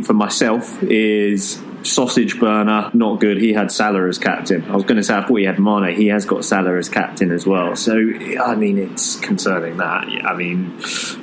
for myself is sausage burner, not good. He had Salah as captain. I was going to say I thought he had Mane. He has got Salah as captain as well. So, I mean, it's concerning that. I mean,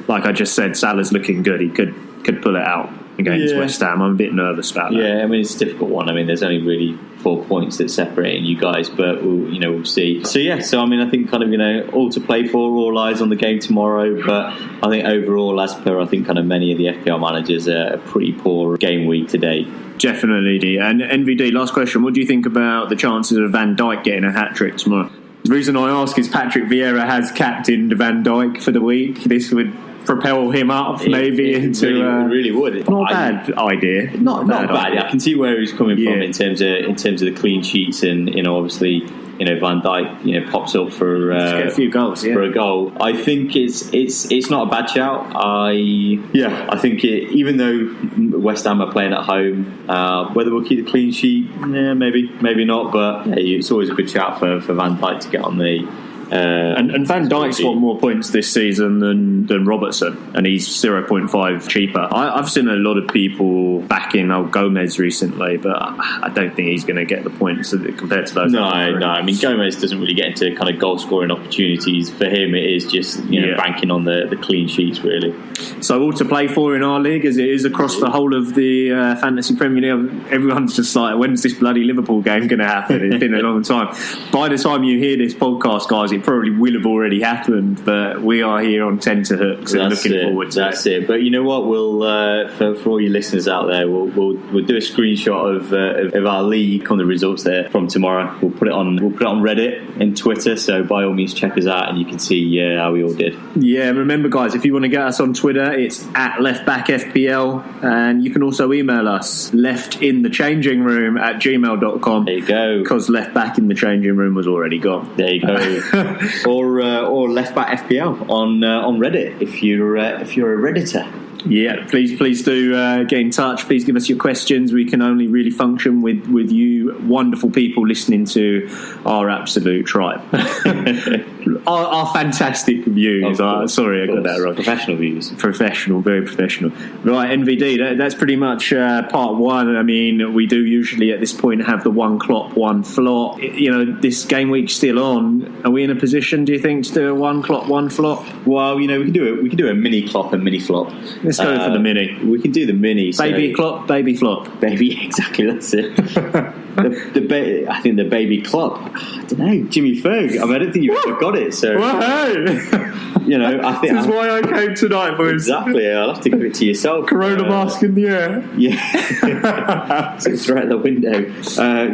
like I just said, Salah's looking good. He could pull it out against West Ham. I'm a bit nervous about that. Yeah, I mean, it's a difficult one. I mean, there's only really 4 points that separating you guys, but we'll see. So I mean, I think kind of, all to play for, all eyes on the game tomorrow, but I think overall, as per I think kind of many of the FPL managers, a pretty poor game week today. Definitely. And NVD, last question, what do you think about the chances of Van Dijk getting a hat-trick tomorrow? The reason I ask is Patrick Vieira has captained Van Dijk for the week. This would propel him up into really would. Not a bad idea. Not bad. I can see where he's coming from in terms of the clean sheets, and obviously Van Dijk pops up for get a few goals for a goal. I think it's not a bad shout. I think even though West Ham are playing at home, whether we'll keep the clean sheet, maybe not, but it's always a good shout for Van Dijk to get on the. And Van Dijk's got more points this season than Robertson, and he's 0.5 cheaper. I've seen a lot of people backing Gomez recently, but I don't think he's going to get the points compared to those. No. I mean, Gomez doesn't really get into kind of goal scoring opportunities. For him, it is just banking on the clean sheets, really. So all to play for in our league, as it is across the whole of the Fantasy Premier League. Everyone's just like, when's this bloody Liverpool game going to happen? It's been a long time. By the time you hear this podcast, guys, it probably will have already happened, but we are here on tenterhooks and looking forward to it. That's it. But you know what? We'll for all you listeners out there, we'll do a screenshot of our league on the results there from tomorrow. We'll put it on Reddit and Twitter. So by all means, check us out and you can see how we all did. Yeah, remember, guys, if you want to get us on Twitter, it's at leftbackfpl, and you can also email us leftinthechangingroom@gmail.com. There you go. Because left back in the changing room was already gone. There you go. or left back FPL on Reddit if you're a Redditor. Yeah, please do get in touch. Please give us your questions. We can only really function with you wonderful people listening to our absolute tribe. our fantastic views. Sorry, I got that wrong. Professional views. Professional, very professional. Right, NVD, that's pretty much part one. I mean, we do usually at this point have the one Klopp, one flop. This game week's still on. Are we in a position, do you think, to do a one Klopp, one flop? Well, we can do a mini Klopp and mini flop. Let's go for the mini. We can do the mini. Baby Klopp, baby flop. Baby, exactly, that's it. I think the baby Klopp. I don't know, Jimmy Ferg. I don't think you ever got it. So, well, hey. I think this is why I came tonight, boys. Exactly. I'll have to give it to yourself. Corona mask in the air. Yeah. So throw out the window. I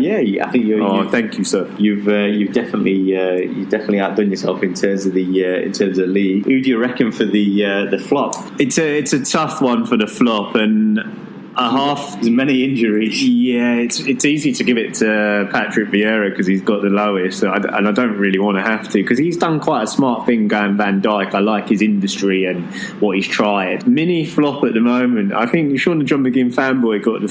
think you. Thank you, sir. You've definitely outdone yourself in terms of the league. Who do you reckon for the flop? It's a tough one for the flop, and there's many injuries. Yeah, it's easy to give it to Patrick Vieira because he's got the lowest, and I don't really want to have to because he's done quite a smart thing going Van Dijk. I like his industry and what he's tried. Mini flop at the moment. I think Sean the John McGinn fanboy got the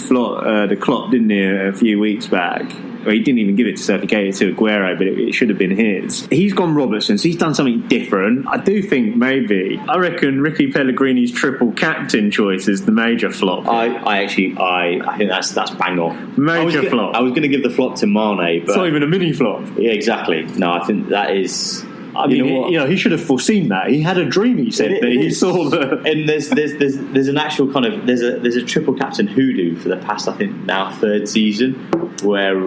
Klopp, didn't he, a few weeks back? Well, he didn't even give it to Surf, he gave it to Aguero, but it should have been his. He's gone Robertson, so he's done something different. I do think I reckon Ricky Pellegrini's triple captain choice is the major flop. I think that's bang on. Major flop. I was going to give the flop to Mane, but it's not even a mini flop. Yeah, exactly. No, I think that is. He should have foreseen that. He had a dream. He said that he saw the. And there's an actual kind of there's a triple captain hoodoo for the past, I think now third season, where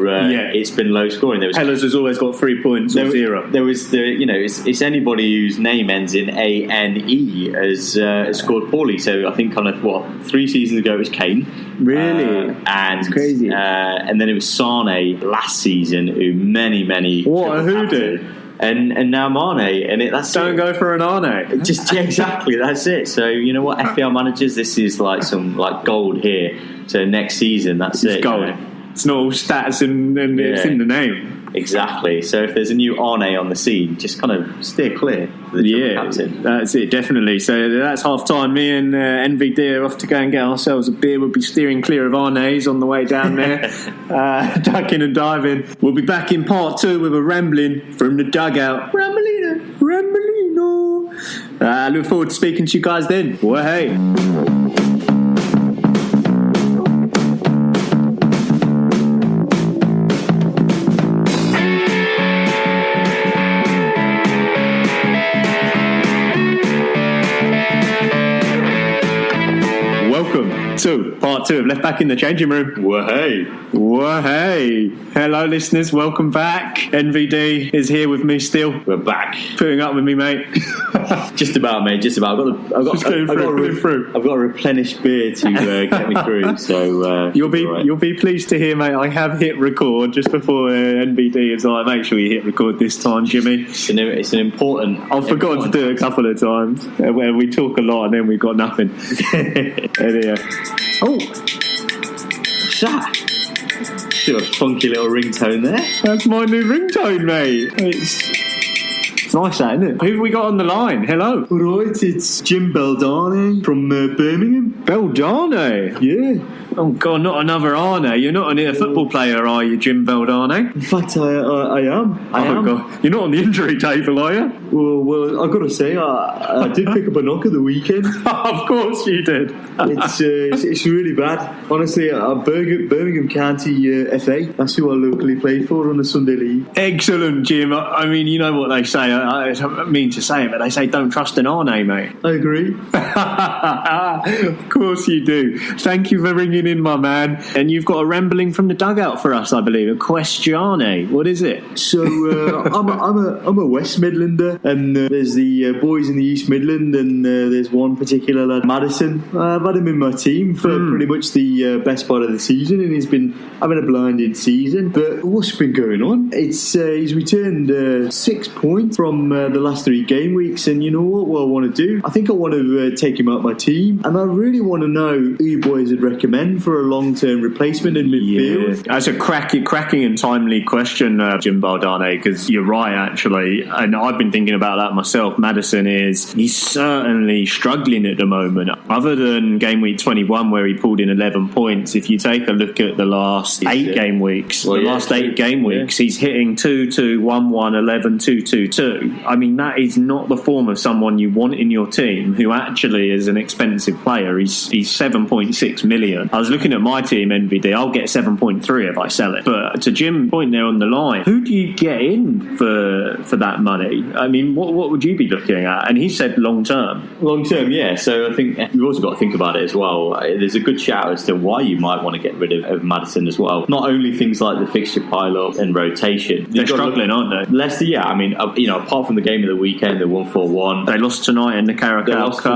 it's been low scoring. Hellas has always got 3 points or 0. There was it's anybody whose name ends in ANE has scored poorly. So I think kind of 3 seasons ago it was Kane. Really, and it's crazy. And then it was Sane last season, who many what a hoodoo. And now Mane, and don't go for an Arne. Exactly, that's it. So you know what, FPL managers, this is like some gold here. So next season, that's it. It's gold. It's not all stats and it's in the name. Exactly. So if there's a new Arne on the scene, just kind of steer clear for the captain. That's it, definitely. So that's half time. Me and NVD are off to go and get ourselves a beer. We'll be steering clear of Arne's on the way down there, ducking and diving. We'll be back in part 2 with a rambling from the dugout. Rambolino. I look forward to speaking to you guys then. Well, hey. 2. Part 2 of Left Back in the Changing Room. Whoa-hey. Whoa-hey. Hello, listeners. Welcome back. NVD is here with me still. We're back. Putting up with me, mate. Just about, mate. Just about. I've got a replenished beer to get me through. So you'll be pleased to hear, mate. I have hit record just before NVD is like, make sure you hit record this time, Jimmy. It's an important. I've forgotten to do it a couple of times where we talk a lot and then we've got nothing. Anyway. Oh, what's that? Still a funky little ringtone there. That's my new ringtone, mate. It's nice, that, isn't it? Who have we got on the line? Hello. Right, it's Jim Beldane from Birmingham. Beldane? Yeah. Oh, God, not another Arne. You're not a football player, are you, Jim Beldane? In fact, I am. I am. God. You're not on the injury table, are you? Well, I've got to say, I did pick up a knock at the weekend. Of course you did. It's really bad. Honestly, Birmingham County FA, that's who I locally play for on the Sunday League. Excellent, Jim. I mean, you know what they say. I don't mean to say it, but they say don't trust an Arne, mate. I agree. Of course you do. Thank you for ringing in, my man. And you've got a rambling from the dugout for us, I believe. A questione. What is it? So I'm a West Midlander, and there's the boys in the East Midland, and there's one particular lad, Madison. I've had him in my team for pretty much the best part of the season, and he's been having a blinding season. But what's been going on? It's he's returned 6 points from the last 3 game weeks, and you know what I want to do? I think I want to take him out my team, and I really want to know who you boys would recommend for a long-term replacement in midfield. Yeah. That's a cracking and timely question, Jim Beldane, because you're right, actually, and I've been thinking about that myself. Madison he's certainly struggling at the moment. Other than game week 21 where he pulled in 11 points, if you take a look at the last 8 game weeks, he's hitting 2-2, 1-1, 11, 2-2, 2. I mean, that is not the form of someone you want in your team who actually is an expensive player. He's 7.6 million. I was looking at my team, NVD. I'll get 7.3 if I sell it. But to Jim's point there on the line, who do you get in for that money? I mean, what would you be looking at? And he said long term. Long term, yeah. So I think you've also got to think about it as well. There's a good shout as to why you might want to get rid of Madison as well. Not only things like the fixture pile-up and rotation. They're struggling, aren't they? Leicester, yeah. I mean, apart from the game of the weekend, the 1-4-1. They lost tonight in the Carabao Cup.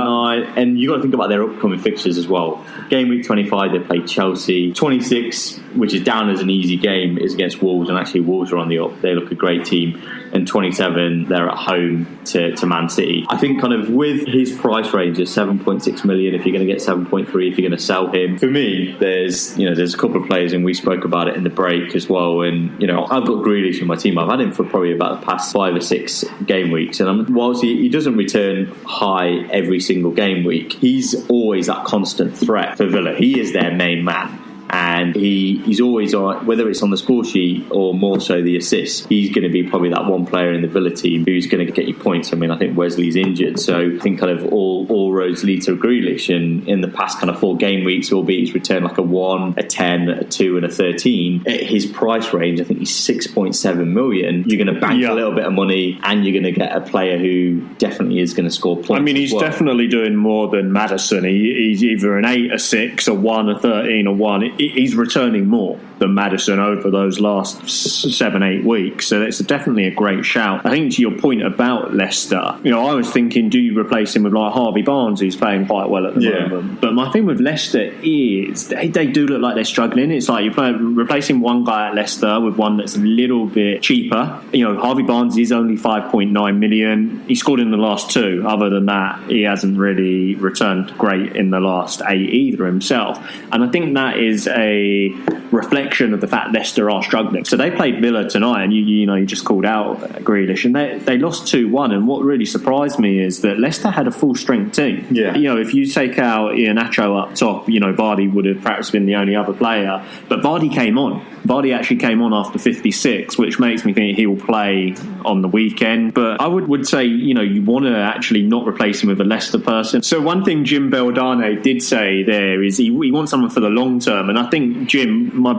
And you've got to think about their upcoming fixtures as well. Game week 25, they play Chelsea. 26, which is down as an easy game, is against Wolves, and actually Wolves are on the up. They look a great team. And 27, they're at home to Man City. I think kind of with his price range of 7.6 million, if you're going to get 7.3, if you're going to sell him, for me, there's a couple of players, and we spoke about it in the break as well. And I've got Grealish in my team. I've had him for probably about the past 5 or 6 game weeks, and whilst he doesn't return high every single game week, he's always that constant threat for Villa. He is their main man. And he's always on, whether it's on the score sheet or more so the assists, he's going to be probably that one player in the Villa team who's going to get you points. I mean, I think Wesley's injured, so I think kind of all roads lead to Grealish. And in the past kind of 4 game weeks, albeit he's returned like a 1, a 10, a 2 and a 13. At his price range, I think he's 6.7 million. You're going to bank a little bit of money, and you're going to get a player who definitely is going to score points. I mean, he's definitely doing more than Madison. He's either an 8, a 6, a 1, a 13, a 1. He's returning more than Madison over those last 7-8 weeks, so it's definitely a great shout. I think to your point about Leicester, I was thinking, do you replace him with like Harvey Barnes, who's playing quite well at the moment? But my thing with Leicester is they do look like they're struggling. It's like you're replacing one guy at Leicester with one that's a little bit cheaper. Harvey Barnes is only 5.9 million. He scored in the last 2. Other than that, he hasn't really returned great in the last 8 either himself. And I think that is a reflection of the fact Leicester are struggling. So they played Villa tonight, and you just called out Grealish, and they lost 2-1. And what really surprised me is that Leicester had a full strength team. Yeah. If you take out Iheanacho up top, Vardy would have perhaps been the only other player, but Vardy came on. Vardy actually came on after 56, which makes me think he will play on the weekend. But I would say, you want to actually not replace him with a Leicester person. So one thing Jim Beldane did say there is he wants someone for the long term. And I think, Jim, my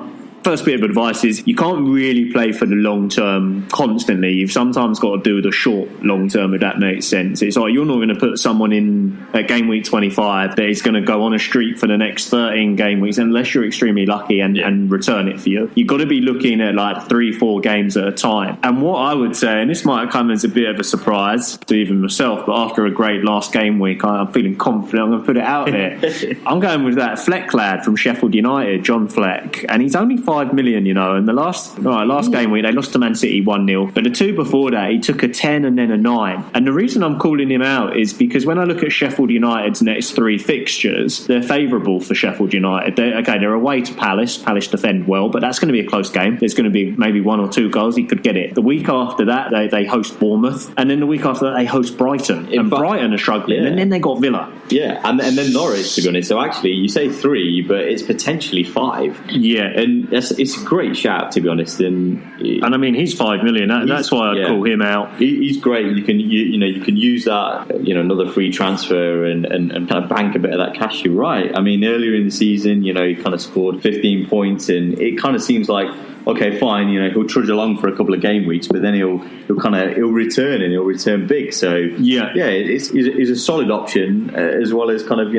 first bit of advice is you can't really play for the long term constantly. You've sometimes got to do the short long term, if that makes sense. It's like you're not going to put someone in at game week 25 that is going to go on a streak for the next 13 game weeks unless you're extremely lucky and return it for you. You've got to be looking at like 3-4 games at a time. And what I would say, and this might come as a bit of a surprise to even myself, but after a great last game week, I'm feeling confident. I'm going to put it out there. I'm going with that Fleck lad from Sheffield United, John Fleck, and he's only 5 million, and the last game week they lost to Man City 1-0, but the two before that he took a 10 and then a 9. And the reason I'm calling him out is because when I look at Sheffield United's next 3 fixtures, they're favourable for Sheffield United. They're away to Palace. Palace defend well, but that's going to be a close game. There's going to be maybe 1 or 2 goals. He could get it. The week after that they host Bournemouth, and then the week after that they host Brighton. Brighton are struggling, and then they got Villa. Yeah, and then Norwich, to be honest. So actually, you say 3, but it's potentially 5. Yeah, and it's a great shout, to be honest. And I mean, he's 5 million. That's why I'd call him out. He's great. You can use that, another free transfer and kind of bank a bit of that cash. You're right. I mean, earlier in the season, he kind of scored 15 points, and it kind of seems like, okay, fine, he'll trudge along for a couple of game weeks, but then he'll return, and he'll return big. So it's a solid option, as well as kind of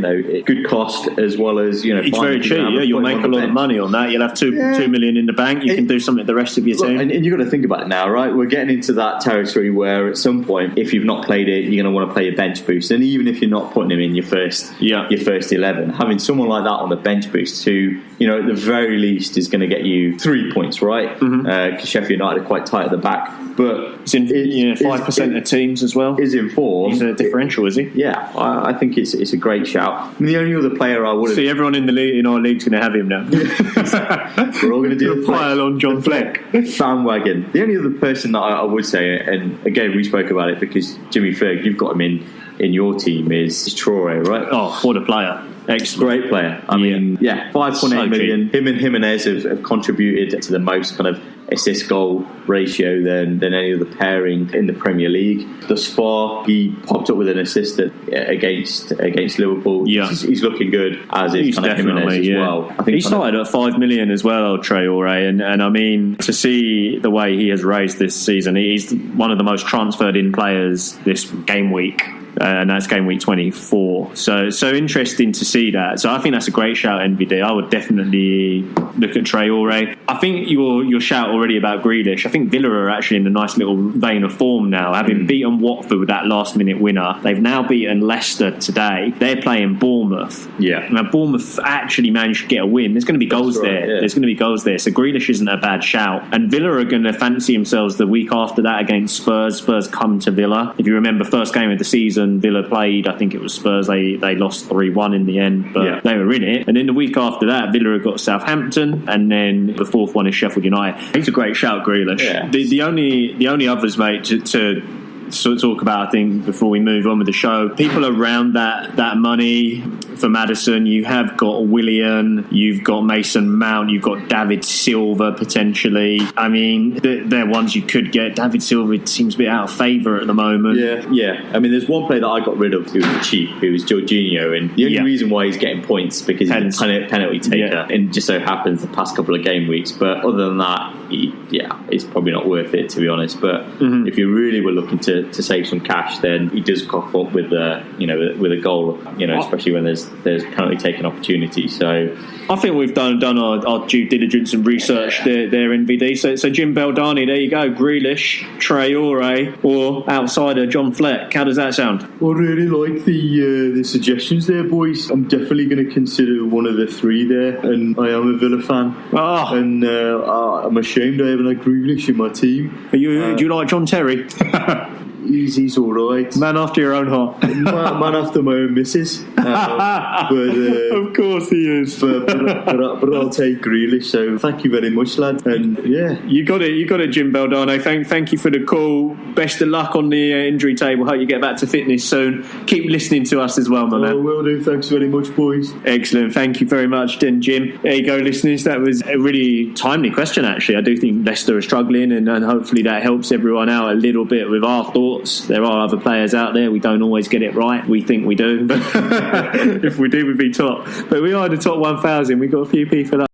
good cost, as well as it's very cheap. Yeah, you'll make a lot of money on that. You'll have 2 million in the bank. You can do something with the rest of your team. And you've got to think about it now, right? We're getting into that territory where at some point, if you've not played it, you're going to want to play a bench boost, and even if you're not putting him in your first 11, having someone like that on the bench boost who at the very least is going to get you 3 points. Right, because Sheffield United are quite tight at the back, but it's in 5% of teams as well. Is in form. He's a differential, is he? Yeah, I think it's a great shout. I mean, the only other player I would see everyone in our league's going to have him now. We're all going to do the pile on John Fleck bandwagon. The only other person that I would say, and again we spoke about it because Jimmy Ferg, you've got him in your team, is Traore, right? Oh, what a player. Great player. I mean, 5.8 million. Him and Jimenez have contributed to the most kind of assist goal ratio than any other pairing in the Premier League thus far. He popped up with an assist against Liverpool. Yeah, he's looking good, as is kind of Jimenez as well. I think he started at 5 million as well, Traore, and I mean, to see the way he has raised this season, he's one of the most transferred in players this game week. And that's game week 24. So interesting to see that. So I think that's a great shout, NVD. I would definitely look at Traore. I think your shout already about Grealish. I think Villa are actually in a nice little vein of form now, having beaten Watford with that last minute winner. They've now beaten Leicester today. They're playing Bournemouth. Yeah. Now Bournemouth actually managed to get a win. There's going to be goals there. Yeah. There's going to be goals there. So Grealish isn't a bad shout. And Villa are going to fancy themselves the week after that against Spurs. Spurs come to Villa. If you remember, first game of the season, Villa played, I think it was Spurs, they lost 3-1 in the end, but they were in it. And then the week after that, Villa have got Southampton, and then the fourth one is Sheffield United. He's a great shout, Grealish. Yeah. The only others, mate, to sort of talk about, I think, before we move on with the show, people around that money for Maddison. You have got Willian, you've got Mason Mount, you've got David Silva potentially. I mean, they're ones you could get. David Silva seems a bit out of favour at the moment. Yeah. I mean, there's one player that I got rid of who was cheap, who was Jorginho, and the only reason why he's getting points because he's a penalty taker, and just so happens the past couple of game weeks. But other than that, it's probably not worth it, to be honest. But if you really were looking to save some cash, then he does cock up with with a goal, especially when there's penalty taking opportunities. So I think we've done our due diligence and research there, NVD. So Jim Beldani, there you go. Grealish, Traore, or outsider John Fleck. How does that sound? I really like the suggestions there, boys. I'm definitely going to consider one of the 3 there, and I am a Villa fan. And I'm ashamed I haven't had Grealish in my team. Do you like John Terry? He's all right. Man after your own heart. Man after my own missus. But of course he is. But I'll take Grealish. So thank you very much, lad. And you got it, Jim Beldano. Thank you for the call. Best of luck on the injury table. Hope you get back to fitness soon. Keep listening to us as well, my man. Will do. Thanks very much, boys. Excellent. Thank you very much, then, Jim. There you go, listeners. That was a really timely question, actually. I do think Leicester are struggling, and hopefully that helps everyone out a little bit with our thoughts. There are other players out there. We don't always get it right. We think we do, but if we do, we'd be top. But we are the top 1,000. We've got a few people up.